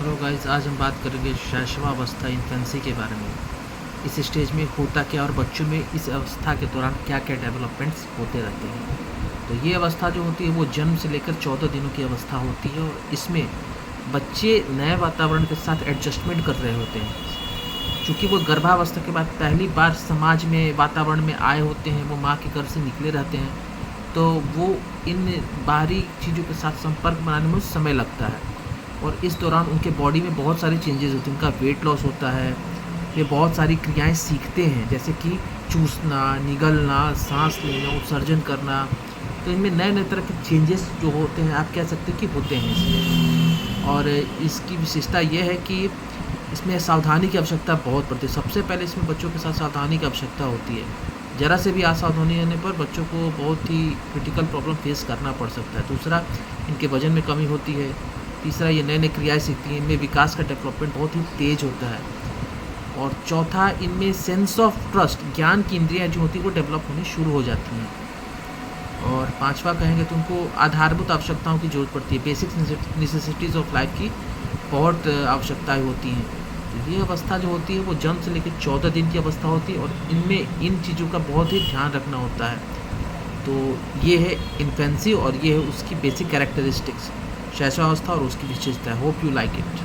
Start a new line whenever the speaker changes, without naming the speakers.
Hello guys, आज हम बात करेंगे शैशवावस्था इन्फेंसी के बारे में। इस स्टेज में होता क्या और बच्चों में इस अवस्था के दौरान क्या क्या डेवलपमेंट्स होते रहते हैं। तो ये अवस्था जो होती है वो जन्म से लेकर 14 दिनों की अवस्था होती है और इसमें बच्चे नए वातावरण के साथ एडजस्टमेंट कर रहे होते हैं। चूँकि वो गर्भावस्था के बाद पहली बार समाज में वातावरण में आए होते हैं, वो माँ के गर्भ से निकले रहते हैं, तो वो इन बाहरी चीज़ों के साथ संपर्क बनाने में समय लगता है और इस दौरान उनके बॉडी में बहुत सारे चेंजेस होते हैं। उनका वेट लॉस होता है, वे बहुत सारी क्रियाएं सीखते हैं जैसे कि चूसना, निगलना, सांस लेना, उत्सर्जन करना। तो इनमें नए नए तरह के चेंजेस जो होते हैं, आप कह सकते हैं कि होते हैं इसमें। और इसकी विशेषता यह है कि इसमें सावधानी की आवश्यकता बहुत पड़ती है। सबसे पहले इसमें बच्चों के साथ सावधानी की आवश्यकता होती है। ज़रा से भी असावधानी होने पर बच्चों को बहुत ही क्रिटिकल प्रॉब्लम फेस करना पड़ सकता है। दूसरा, इनके वजन में कमी होती है। तीसरा, ये नए नए क्रियाएँ सीखती हैं, इनमें विकास का डेवलपमेंट बहुत ही तेज़ होता है। और चौथा, इनमें सेंस ऑफ ट्रस्ट, ज्ञान की इंद्रियाँ जो होती हैं वो डेवलप होनी शुरू हो जाती हैं। और पाँचवा कहेंगे तो उनको आधारभूत आवश्यकताओं की ज़रूरत पड़ती है। बेसिक नेसेसिटीज़ ऑफ लाइफ की बहुत आवश्यकताएँ होती हैं। तो ये अवस्था जो होती है वो जन्म से लेकर 14 दिन की अवस्था होती है और इनमें इन चीज़ों का बहुत ही ध्यान रखना होता है। तो ये है इन्फेंसी और ये है उसकी बेसिक कैरेक्टरिस्टिक्स, शैशवावस्था और उसकी विशेषता है। Hope you like it.